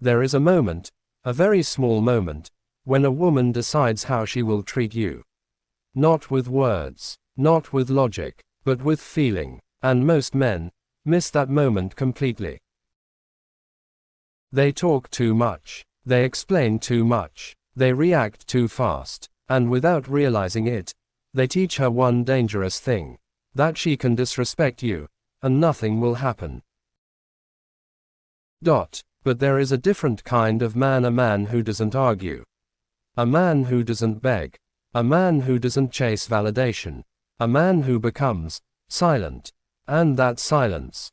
There is a moment, a very small moment, when a woman decides how she will treat you. Not with words, not with logic, but with feeling, and most men miss that moment completely. They talk too much, they explain too much, they react too fast, and without realizing it, they teach her one dangerous thing, that she can disrespect you, and nothing will happen. But there is a different kind of man, a man who doesn't argue. A man who doesn't beg. A man who doesn't chase validation. A man who becomes silent. And that silence.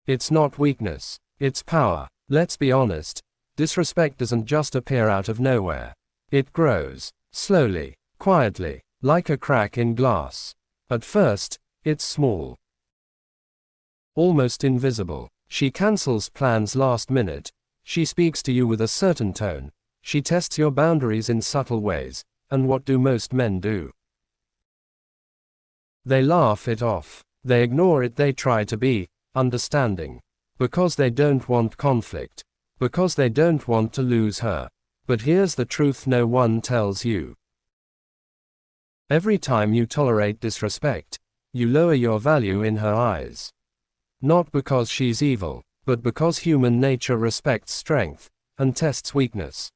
It's not weakness, it's power. Let's be honest, disrespect doesn't just appear out of nowhere. It grows, slowly, quietly, like a crack in glass. At first, it's small. Almost invisible. She cancels plans last minute. She speaks to you with a certain tone. She tests your boundaries in subtle ways. And what do most men do? They laugh it off. They ignore it. They try to be understanding. Because they don't want conflict. Because they don't want to lose her. But here's the truth no one tells you. Every time you tolerate disrespect, you lower your value in her eyes. Not because she's evil, but because human nature respects strength, and tests weakness.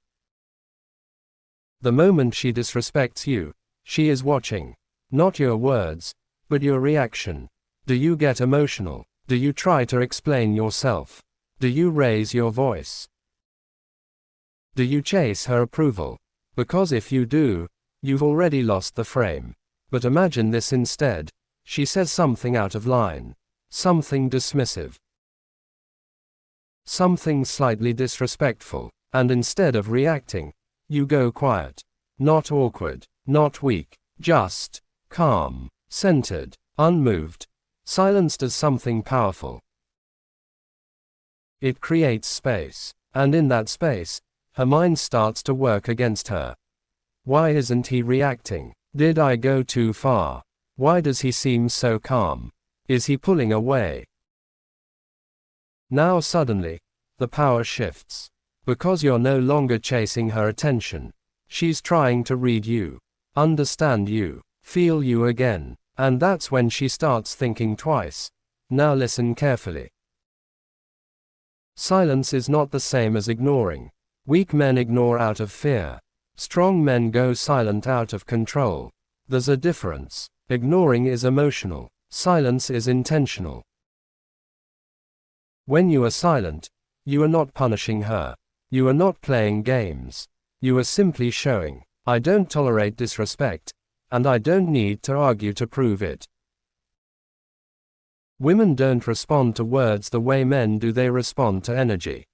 The moment she disrespects you, she is watching. Not your words, but your reaction. Do you get emotional? Do you try to explain yourself? Do you raise your voice? Do you chase her approval? Because if you do, you've already lost the frame. But imagine this instead. She says something out of line. Something dismissive. Something slightly disrespectful. And instead of reacting, you go quiet. Not awkward. Not weak. Just calm. Centered. Unmoved. Silence does something powerful. It creates space. And in that space, her mind starts to work against her. Why isn't he reacting? Did I go too far? Why does he seem so calm? Is he pulling away? Now suddenly, the power shifts. Because you're no longer chasing her attention. She's trying to read you, understand you, feel you again. And that's when she starts thinking twice. Now listen carefully. Silence is not the same as ignoring. Weak men ignore out of fear. Strong men go silent out of control. There's a difference. Ignoring is emotional. Silence is intentional. When you are silent, you are not punishing her. You are not playing games. You are simply showing, I don't tolerate disrespect, and I don't need to argue to prove it. Women don't respond to words the way men do, they respond to energy.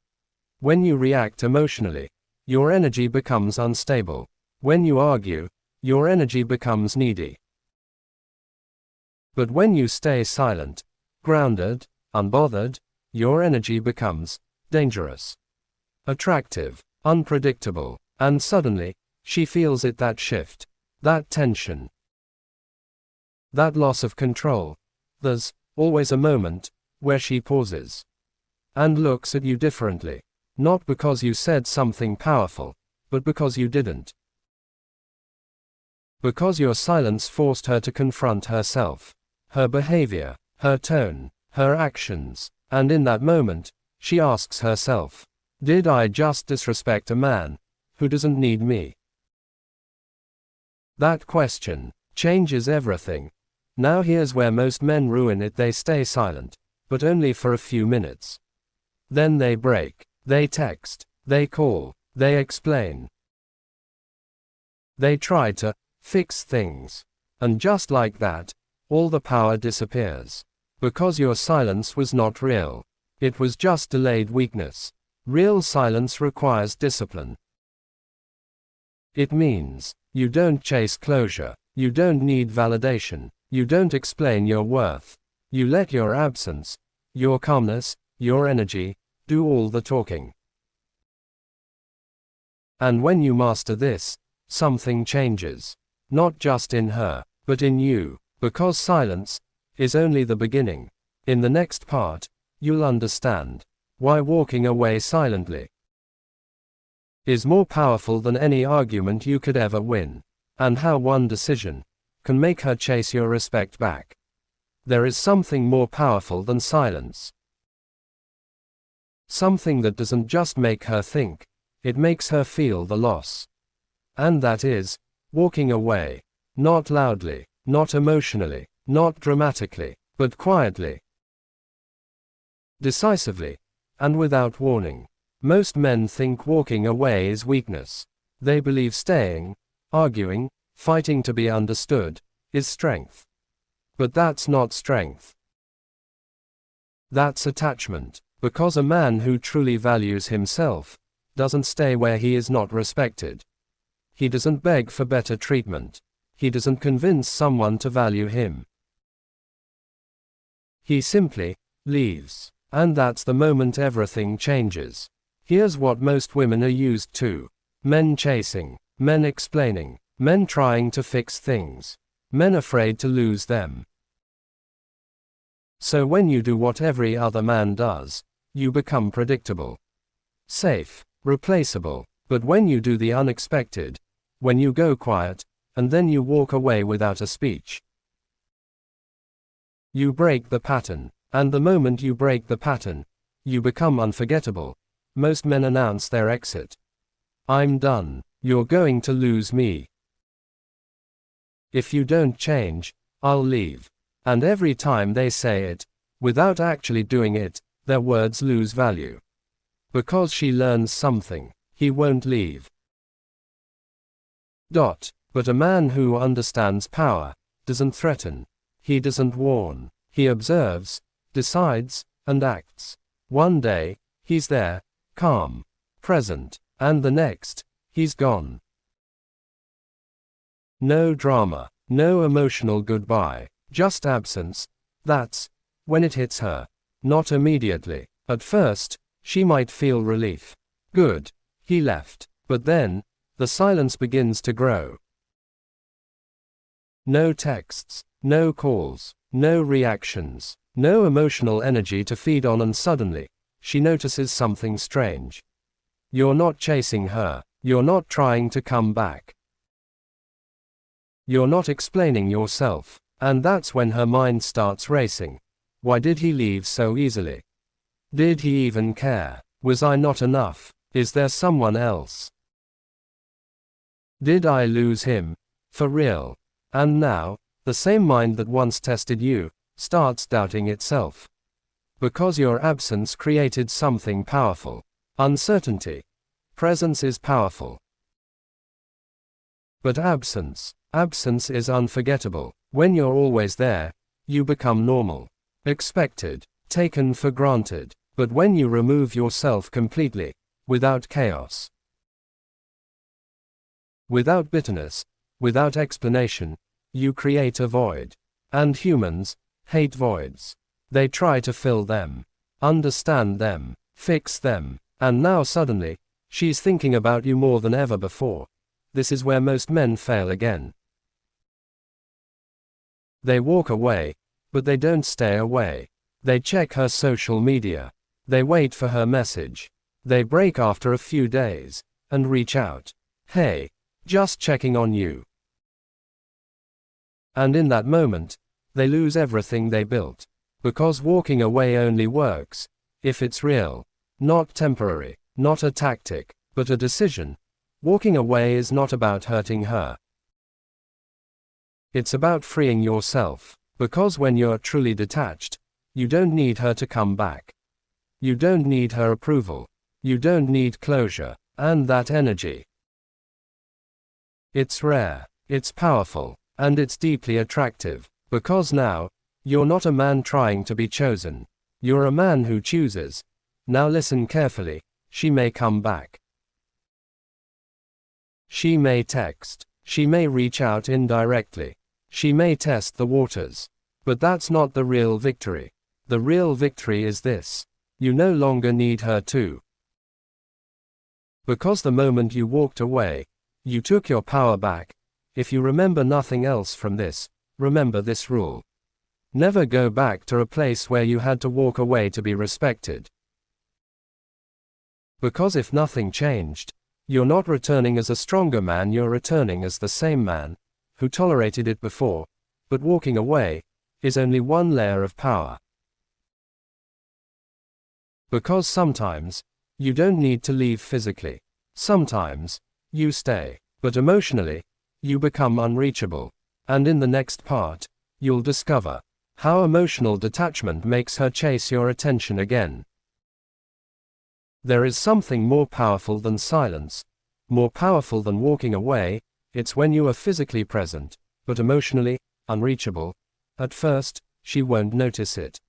When you react emotionally, your energy becomes unstable. When you argue, your energy becomes needy. But when you stay silent, grounded, unbothered, your energy becomes dangerous, attractive, unpredictable, and suddenly, she feels it, that shift, that tension, that loss of control. There's always a moment where she pauses and looks at you differently, not because you said something powerful, but because you didn't. Because your silence forced her to confront herself, her behavior, her tone, her actions, and in that moment, she asks herself, did I just disrespect a man who doesn't need me? That question changes everything. Now here's where most men ruin it. They stay silent, but only for a few minutes. Then they break, they text, they call, they explain. They try to fix things. And just like that, all the power disappears. Because your silence was not real. It was just delayed weakness. Real silence requires discipline. It means, you don't chase closure. You don't need validation. You don't explain your worth. You let your absence, your calmness, your energy, do all the talking. And when you master this, something changes. Not just in her, but in you. Because silence is only the beginning. In the next part, you'll understand why walking away silently is more powerful than any argument you could ever win, and how one decision can make her chase your respect back. There is something more powerful than silence. Something that doesn't just make her think, it makes her feel the loss. And that is, walking away. Not loudly, not emotionally, not dramatically, but quietly, decisively, and without warning. Most men think walking away is weakness. They believe staying, arguing, fighting to be understood, is strength. But that's not strength. That's attachment. Because a man who truly values himself doesn't stay where he is not respected. He doesn't beg for better treatment. He doesn't convince someone to value him. He simply leaves. And that's the moment everything changes. Here's what most women are used to: men chasing, men explaining, men trying to fix things, men afraid to lose them. So when you do what every other man does, you become predictable, safe, replaceable. But when you do the unexpected, when you go quiet, and then you walk away without a speech, you break the pattern. And the moment you break the pattern, you become unforgettable. Most men announce their exit. I'm done. You're going to lose me. If you don't change, I'll leave. And every time they say it, without actually doing it, their words lose value. Because she learns something, he won't leave. But a man who understands power doesn't threaten. He doesn't warn. He observes, decides, and acts. One day, he's there, calm, present, and the next, he's gone. No drama, no emotional goodbye, just absence. That's when it hits her. Not immediately. At first, she might feel relief. Good, he left. But then, the silence begins to grow. No texts, no calls, no reactions, no emotional energy to feed on, and suddenly, she notices something strange. You're not chasing her. You're not trying to come back. You're not explaining yourself. And that's when her mind starts racing. Why did he leave so easily? Did he even care? Was I not enough? Is there someone else? Did I lose him? For real? And now, the same mind that once tested you starts doubting itself. Because your absence created something powerful. Uncertainty. Presence is powerful. But absence is unforgettable. When you're always there, you become normal, expected, taken for granted. But when you remove yourself completely, without chaos, without bitterness, without explanation, you create a void. And humans hate voids. They try to fill them, understand them, fix them. And now suddenly, she's thinking about you more than ever before. This is where most men fail again. They walk away, but they don't stay away. They check her social media. They wait for her message. They break after a few days, and reach out. Hey, just checking on you. And in that moment, they lose everything they built. Because walking away only works if it's real, not temporary, not a tactic, but a decision. Walking away is not about hurting her. It's about freeing yourself. Because when you're truly detached, you don't need her to come back. You don't need her approval. You don't need closure. And that energy, it's rare, it's powerful, and it's deeply attractive. Because now, you're not a man trying to be chosen. You're a man who chooses. Now listen carefully. She may come back. She may text. She may reach out indirectly. She may test the waters. But that's not the real victory. The real victory is this. You no longer need her to. Because the moment you walked away, you took your power back. If you remember nothing else from this, remember this rule. Never go back to a place where you had to walk away to be respected. Because if nothing changed, you're not returning as a stronger man, you're returning as the same man, who tolerated it before, but walking away, is only one layer of power. Because sometimes, you don't need to leave physically. Sometimes, you stay. But emotionally, you become unreachable. And in the next part, you'll discover how emotional detachment makes her chase your attention again. There is something more powerful than silence, more powerful than walking away. It's when you are physically present, but emotionally unreachable. At first, she won't notice it.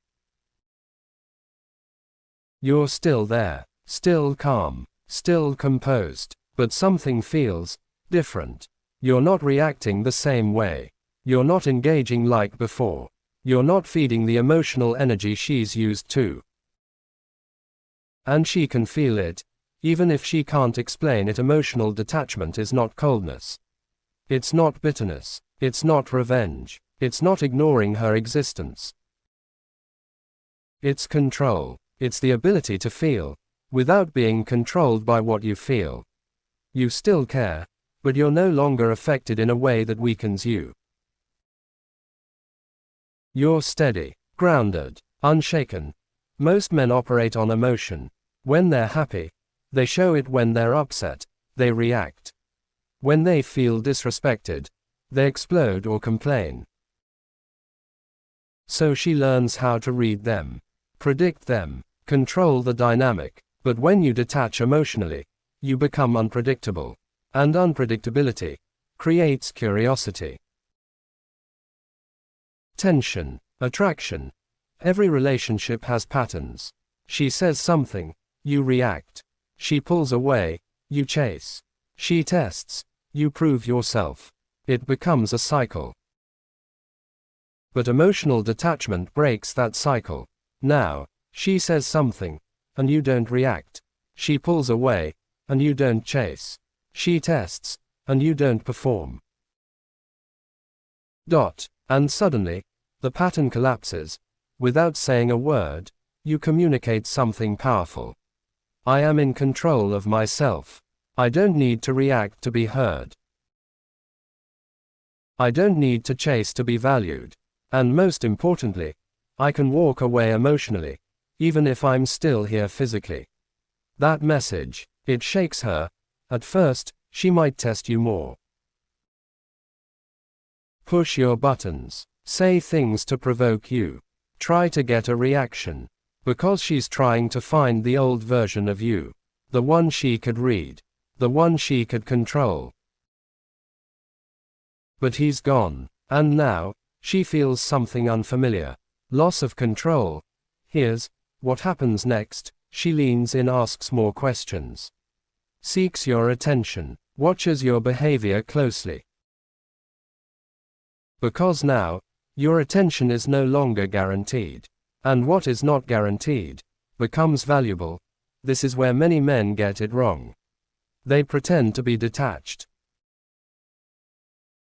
You're still there, still calm, still composed, but something feels different. You're not reacting the same way. You're not engaging like before. You're not feeding the emotional energy she's used to. And she can feel it, even if she can't explain it. Emotional detachment is not coldness. It's not bitterness. It's not revenge. It's not ignoring her existence. It's control. It's the ability to feel, without being controlled by what you feel. You still care, but you're no longer affected in a way that weakens you. You're steady, grounded, unshaken. Most men operate on emotion. When they're happy, they show it. When they're upset, they react. When they feel disrespected, they explode or complain. So she learns how to read them, predict them, control the dynamic. But when you detach emotionally, you become unpredictable. And unpredictability creates curiosity. Tension, attraction. Every relationship has patterns. She says something, you react. She pulls away, you chase. She tests, you prove yourself. It becomes a cycle. But emotional detachment breaks that cycle. Now, she says something, and you don't react. She pulls away, and you don't chase. She tests, and you don't perform. And suddenly, the pattern collapses. Without saying a word, you communicate something powerful. I am in control of myself. I don't need to react to be heard. I don't need to chase to be valued. And most importantly, I can walk away emotionally, even if I'm still here physically. That message, it shakes her. At first, she might test you more. Push your buttons. Say things to provoke you. Try to get a reaction. Because she's trying to find the old version of you. The one she could read. The one she could control. But he's gone. And now, she feels something unfamiliar. Loss of control. Here's what happens next. She leans in, asks more questions. Seeks your attention. Watches your behavior closely. Because now, your attention is no longer guaranteed. And what is not guaranteed becomes valuable. This is where many men get it wrong. They pretend to be detached.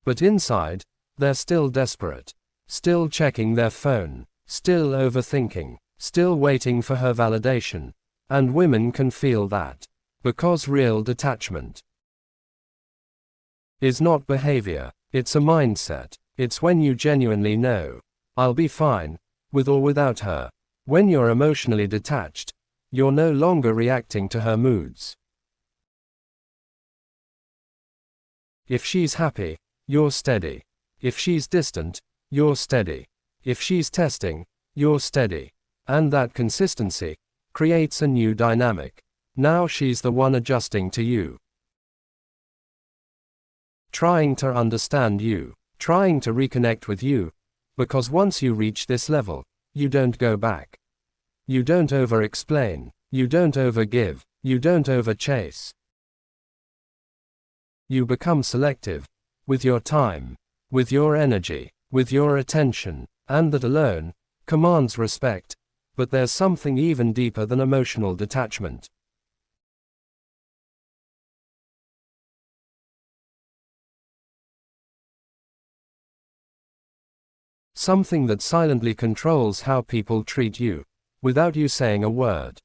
But inside, they're still desperate. Still checking their phone. Still overthinking. Still waiting for her validation. And women can feel that. Because real detachment is not behavior. It's a mindset. It's when you genuinely know, I'll be fine, with or without her. When you're emotionally detached, you're no longer reacting to her moods. If she's happy, you're steady. If she's distant, you're steady. If she's testing, you're steady. And that consistency creates a new dynamic. Now she's the one adjusting to you. Trying to understand you. Trying to reconnect with you. Because once you reach this level, you don't go back. You don't over-explain. You don't over-give. You don't over-chase. You become selective. With your time. With your energy. With your attention. And that alone commands respect. But there's something even deeper than emotional detachment. Something that silently controls how people treat you, without you saying a word.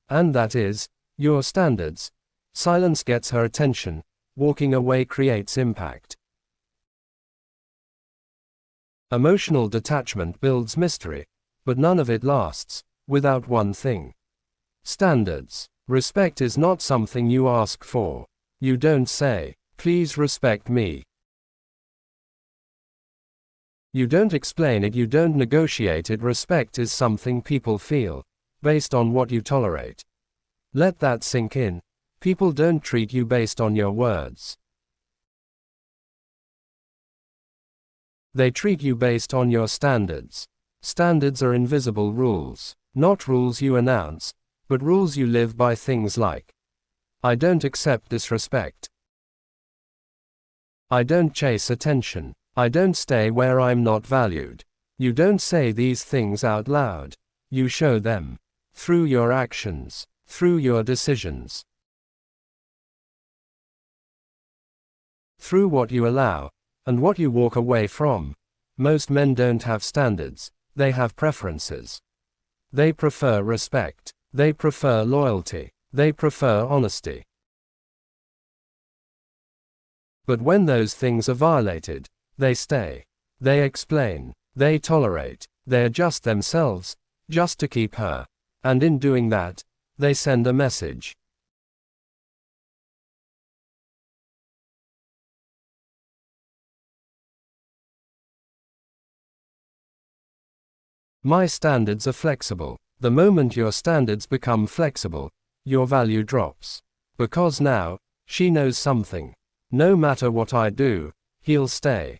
And that is, Your standards. Silence gets her attention. Walking away creates impact. Emotional detachment builds mystery, but none of it lasts without one thing. Standards. Respect is not something you ask for. You don't say, "Please respect me." You don't explain it, you don't negotiate it. Respect is something people feel, based on what you tolerate. Let that sink in. People don't treat you based on your words. They treat you based on your standards. Standards are invisible rules, not rules you announce, but rules you live by. Things like, I don't accept disrespect. I don't chase attention. I don't stay where I'm not valued. You don't say these things out loud. You show them. Through your actions. Through your decisions. Through what you allow, and what you walk away from. Most men don't have standards, they have preferences. They prefer respect. They prefer loyalty. They prefer honesty. But when those things are violated, they stay. They explain. They tolerate. They adjust themselves, just to keep her. And in doing that, they send a message. My standards are flexible. The moment your standards become flexible, your value drops. Because now, she knows something. No matter what I do, he'll stay.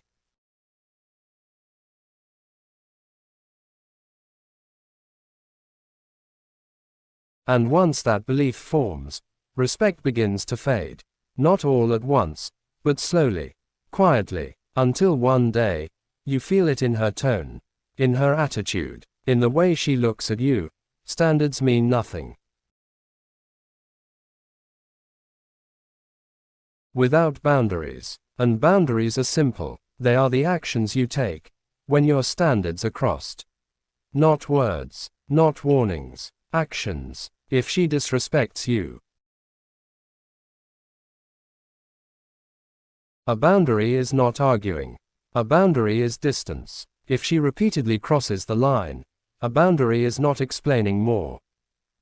And once that belief forms, respect begins to fade. Not all at once, but slowly, quietly, until one day, you feel it in her tone, in her attitude, in the way she looks at you. Standards mean nothing without boundaries. And boundaries are simple. They are the actions you take when your standards are crossed. Not words, not warnings, actions. If she disrespects you, a boundary is not arguing. A boundary is distance. If she repeatedly crosses the line, a boundary is not explaining more.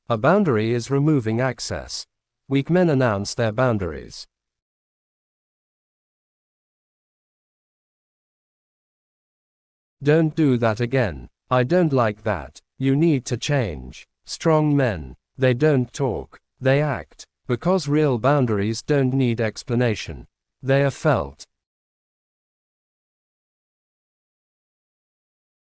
A boundary is removing access. Weak men announce their boundaries. Don't do that again. I don't like that. You need to change. Strong men. They don't talk. They act. Because real boundaries don't need explanation. They are felt.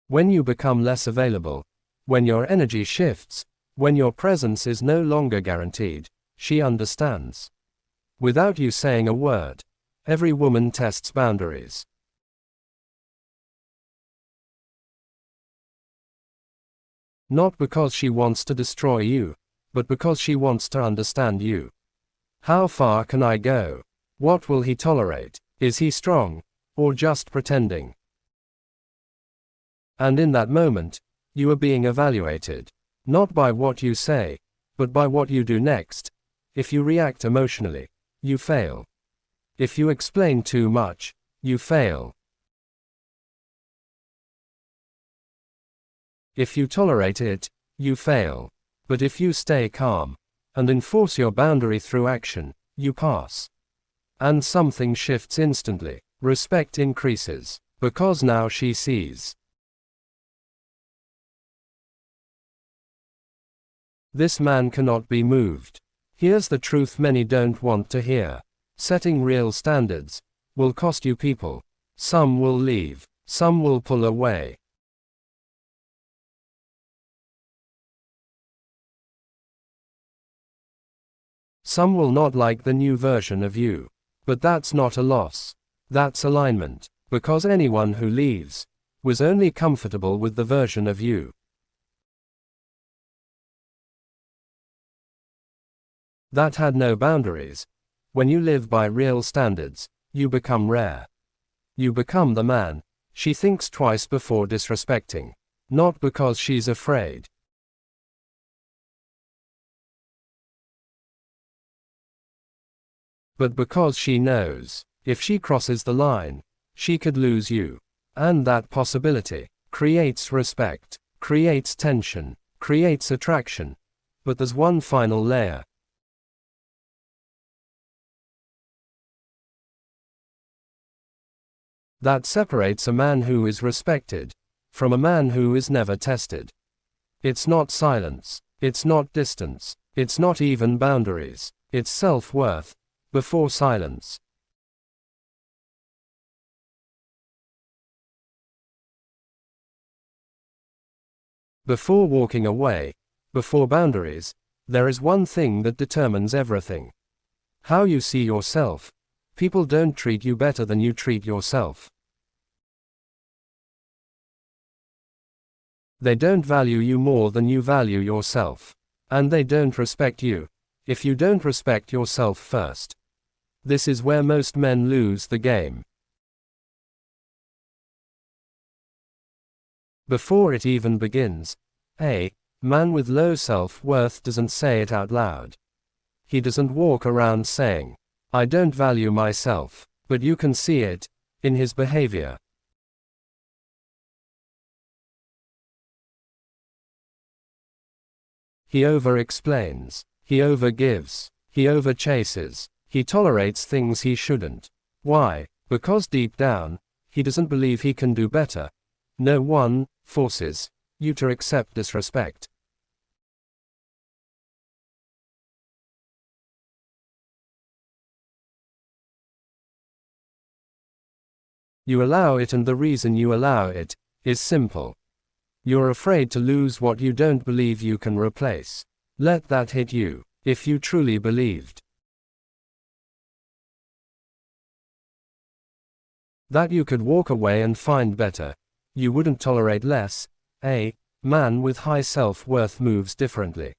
When you become less available, when your energy shifts, when your presence is no longer guaranteed, she understands. Without you saying a word, every woman tests boundaries. Not because she wants to destroy you, but because she wants to understand you. How far can I go? What will he tolerate? Is he strong, or just pretending? And in that moment, you are being evaluated, not by what you say, but by what you do next. If you react emotionally, you fail. If you explain too much, you fail. If you tolerate it, you fail. But if you stay calm, and enforce your boundary through action, you pass. And something shifts instantly. Respect increases. Because now she sees. This man cannot be moved. Here's the truth many don't want to hear. Setting real standards will cost you people. Some will leave. Some will pull away. Some will not like the new version of you. But that's not a loss. That's alignment. Because anyone who leaves was only comfortable with the version of you that had no boundaries. When you live by real standards, you become rare. You become the man she thinks twice before disrespecting. Not because she's afraid, but because she knows, if she crosses the line, she could lose you. And that possibility creates respect, creates tension, creates attraction. But there's one final layer. That separates a man who is respected from a man who is never tested. It's not silence, it's not distance, it's not even boundaries, it's self-worth before silence. Before walking away, before boundaries, there is one thing that determines everything. How you see yourself. People don't treat you better than you treat yourself. They don't value you more than you value yourself. And they don't respect you if you don't respect yourself first. This is where most men lose the game. Before it even begins, a man with low self-worth doesn't say it out loud. He doesn't walk around saying, "I don't value myself," but you can see it in his behavior. He over-explains, he over-gives, he over-chases, he tolerates things he shouldn't. Why? Because deep down, he doesn't believe he can do better. No one forces you to accept disrespect. You allow it, and the reason you allow it is simple. You're afraid to lose what you don't believe you can replace. Let that hit you. If you truly believed that you could walk away and find better, you wouldn't tolerate less. A man with high self-worth moves differently.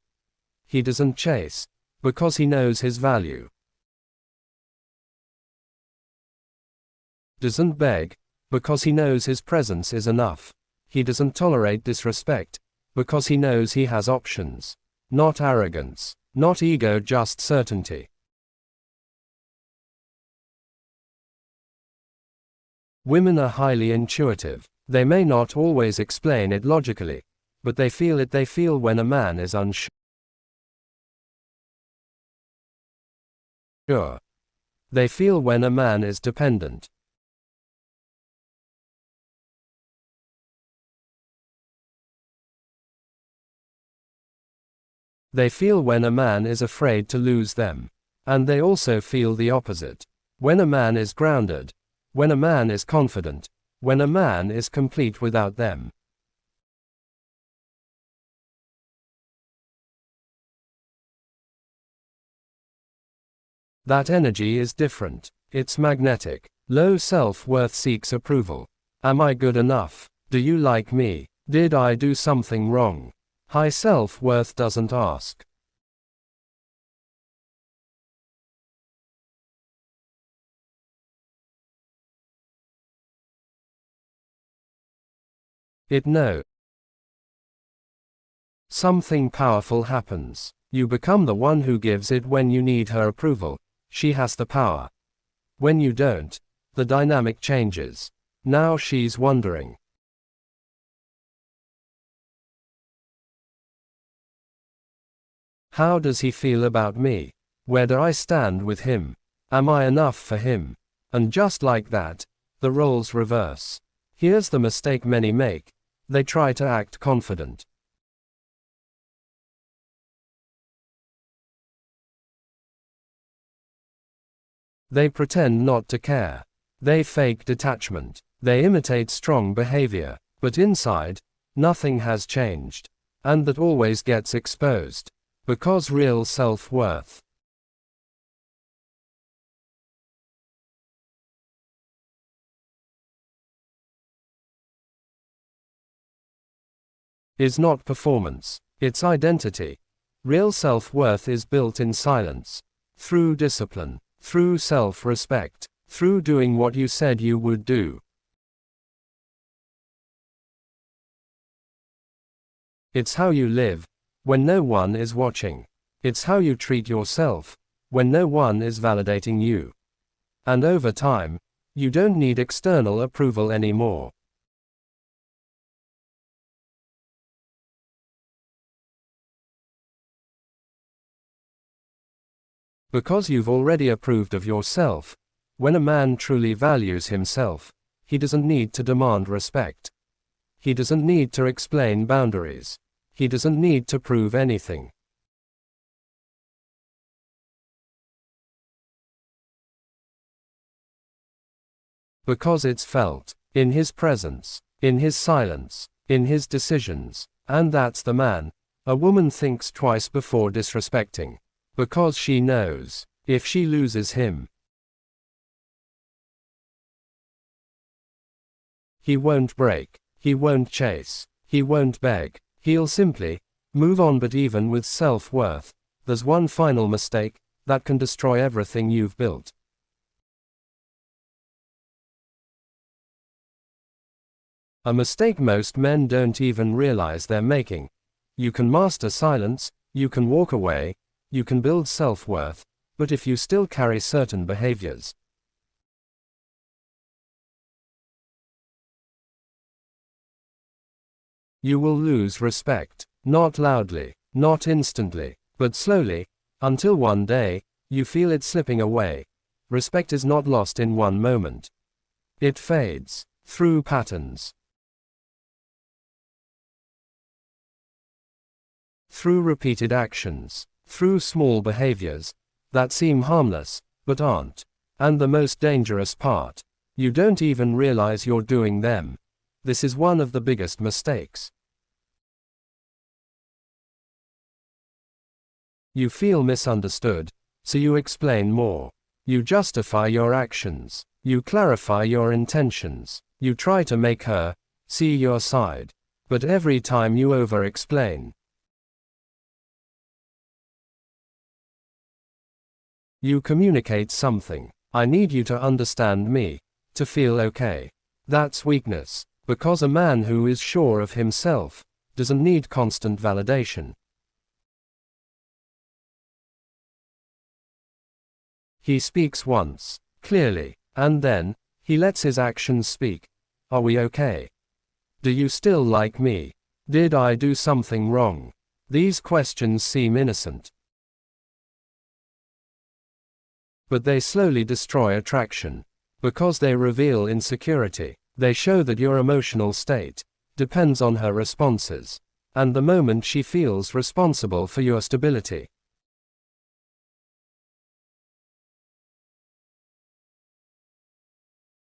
He doesn't chase because he knows his value. Doesn't beg because he knows his presence is enough. He doesn't tolerate disrespect because he knows he has options. Not arrogance, not ego, just certainty. Women are highly intuitive. They may not always explain it logically, but they feel it. They feel when a man is unsure. They feel when a man is dependent. They feel when a man is afraid to lose them. And they also feel the opposite. When a man is grounded. When a man is confident. When a man is complete without them. That energy is different. It's magnetic. Low self-worth seeks approval. Am I good enough? Do you like me? Did I do something wrong? High self-worth doesn't ask. It knows. Something powerful happens. You become the one who gives it when you need her approval. She has the power. When you don't, the dynamic changes. Now she's wondering. How does he feel about me? Where do I stand with him? Am I enough for him? And just like that, the roles reverse. Here's the mistake many make. They try to act confident. They pretend not to care. They fake detachment. They imitate strong behavior. But inside, nothing has changed. And that always gets exposed. Because real self-worth is not performance. It's identity. Real self-worth is built in silence. Through discipline. Through self-respect. Through doing what you said you would do. It's how you live when no one is watching. It's how you treat yourself when no one is validating you. And over time, you don't need external approval anymore. Because you've already approved of yourself, when a man truly values himself, he doesn't need to demand respect. He doesn't need to explain boundaries. He doesn't need to prove anything. Because it's felt, in his presence, in his silence, in his decisions, and that's the man a woman thinks twice before disrespecting. Because she knows, if she loses him, he won't break, he won't chase, he won't beg, he'll simply move on. But even with self-worth, there's one final mistake that can destroy everything you've built. A mistake most men don't even realize they're making. You can master silence, you can walk away, you can build self-worth, but if you still carry certain behaviors, you will lose respect. Not loudly, not instantly, but slowly, until one day, you feel it slipping away. Respect is not lost in one moment. It fades through patterns, through repeated actions, through small behaviors that seem harmless, but aren't. And the most dangerous part, you don't even realize you're doing them. This is one of the biggest mistakes. You feel misunderstood, so you explain more. You justify your actions. You clarify your intentions. You try to make her see your side. But every time you over-explain, you communicate something. I need you to understand me, to feel okay. That's weakness, because a man who is sure of himself doesn't need constant validation. He speaks once, clearly, and then he lets his actions speak. Are we okay? Do you still like me? Did I do something wrong? These questions seem innocent, but they slowly destroy attraction. Because they reveal insecurity. They show that your emotional state depends on her responses. And the moment she feels responsible for your stability,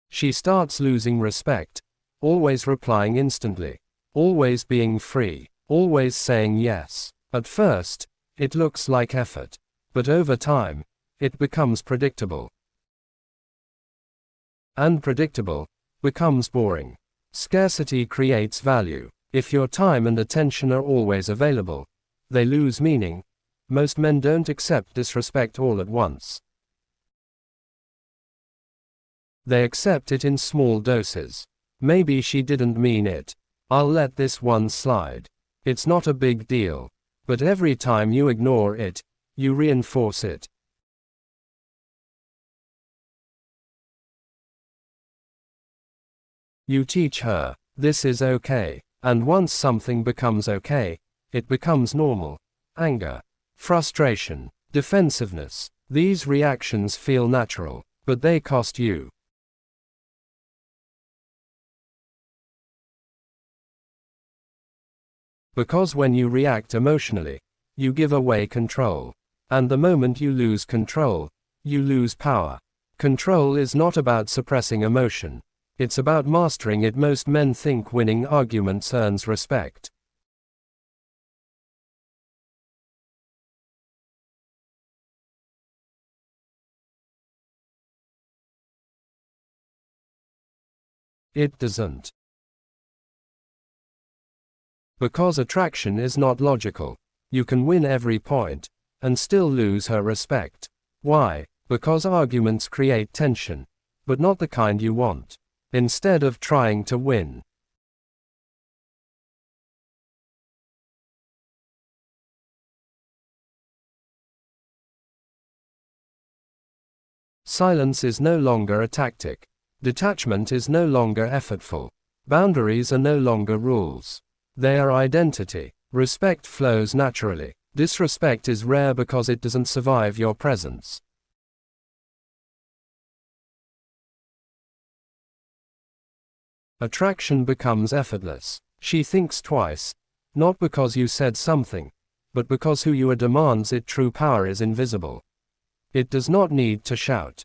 she starts losing respect. Always replying instantly. Always being free. Always saying yes. At first, it looks like effort. But over time, it becomes predictable. And predictable becomes boring. Scarcity creates value. If your time and attention are always available, they lose meaning. Most men don't accept disrespect all at once. They accept it in small doses. Maybe she didn't mean it. I'll let this one slide. It's not a big deal. But every time you ignore it, you reinforce it. You teach her, this is okay. And once something becomes okay, it becomes normal. Anger, frustration, defensiveness. These reactions feel natural, but they cost you. Because when you react emotionally, you give away control. And the moment you lose control, you lose power. Control is not about suppressing emotion. It's about mastering it. Most men think winning arguments earns respect. It doesn't. Because attraction is not logical. You can win every point, and still lose her respect. Why? Because arguments create tension, but not the kind you want. Instead of trying to win, Silence is no longer a tactic. Detachment is no longer effortful. Boundaries are no longer rules. They are identity. Respect flows naturally. Disrespect is rare because it doesn't survive your presence. Attraction becomes effortless. She thinks twice, not because you said something, but because who you are demands it. True power is invisible. It does not need to shout.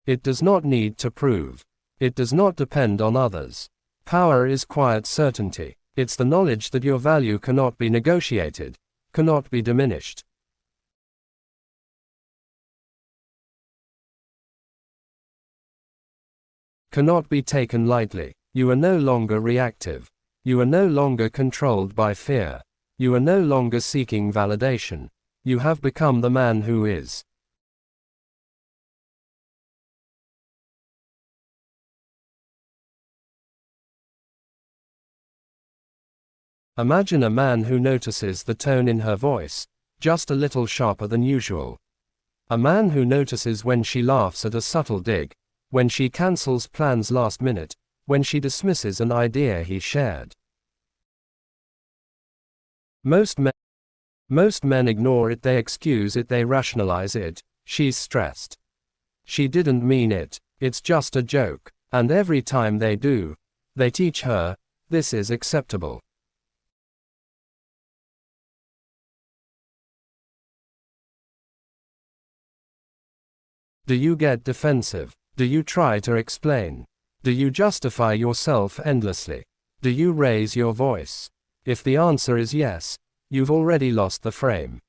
It does not need to prove. It does not depend on others. Power is quiet certainty. It's the knowledge that your value cannot be negotiated, cannot be diminished. Cannot be taken lightly. You are no longer reactive. You are no longer controlled by fear. You are no longer seeking validation. You have become the man who is. Imagine a man who notices the tone in her voice, just a little sharper than usual. A man who notices when she laughs at a subtle dig, when she cancels plans last minute, when she dismisses an idea he shared. Most men ignore it, they excuse it, they rationalize it. She's stressed. She didn't mean it. It's just a joke. And every time they do, they teach her, this is acceptable. Do you get defensive? Do you try to explain? Do you justify yourself endlessly? Do you raise your voice? If the answer is yes, you've already lost the frame.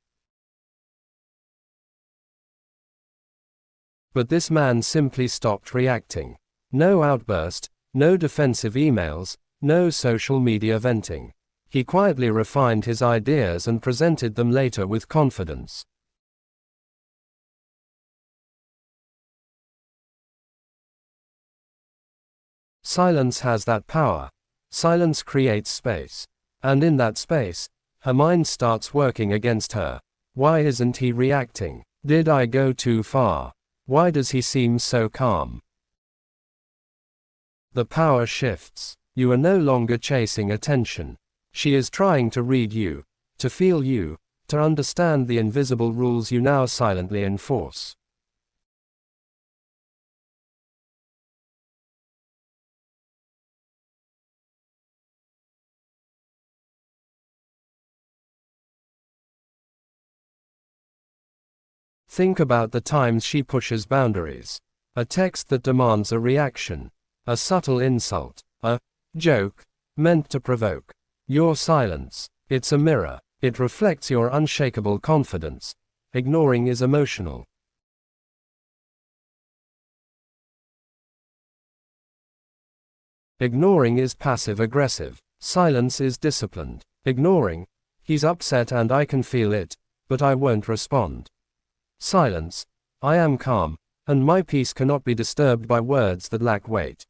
But this man simply stopped reacting. No outburst, no defensive emails, no social media venting. He quietly refined his ideas and presented them later with confidence. Silence has that power. Silence creates space. And in that space, her mind starts working against her. Why isn't he reacting? Did I go too far? Why does he seem so calm? The power shifts. You are no longer chasing attention. She is trying to read you, to feel you, to understand the invisible rules you now silently enforce. Think about the times she pushes boundaries. A text that demands a reaction. A subtle insult. A joke meant to provoke. Your silence. It's a mirror. It reflects your unshakable confidence. Ignoring is emotional. Ignoring is passive-aggressive. Silence is disciplined. Ignoring. He's upset and I can feel it, but I won't respond. Silence. I am calm, and my peace cannot be disturbed by words that lack weight.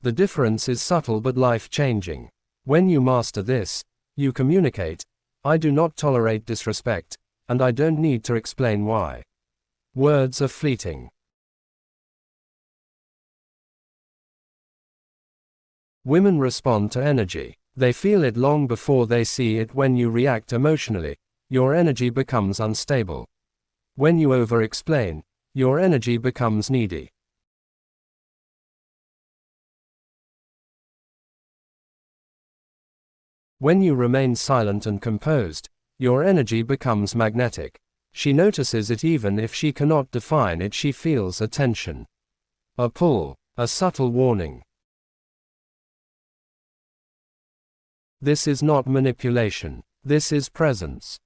The difference is subtle but life-changing. When you master this, you communicate, I do not tolerate disrespect, and I don't need to explain why. Words are fleeting. Women respond to energy. They feel it long before they see it. When you react emotionally, your energy becomes unstable. When you over-explain, your energy becomes needy. When you remain silent and composed, your energy becomes magnetic. She notices it even if she cannot define it. She feels a tension, a pull, a subtle warning. This is not manipulation. This is presence.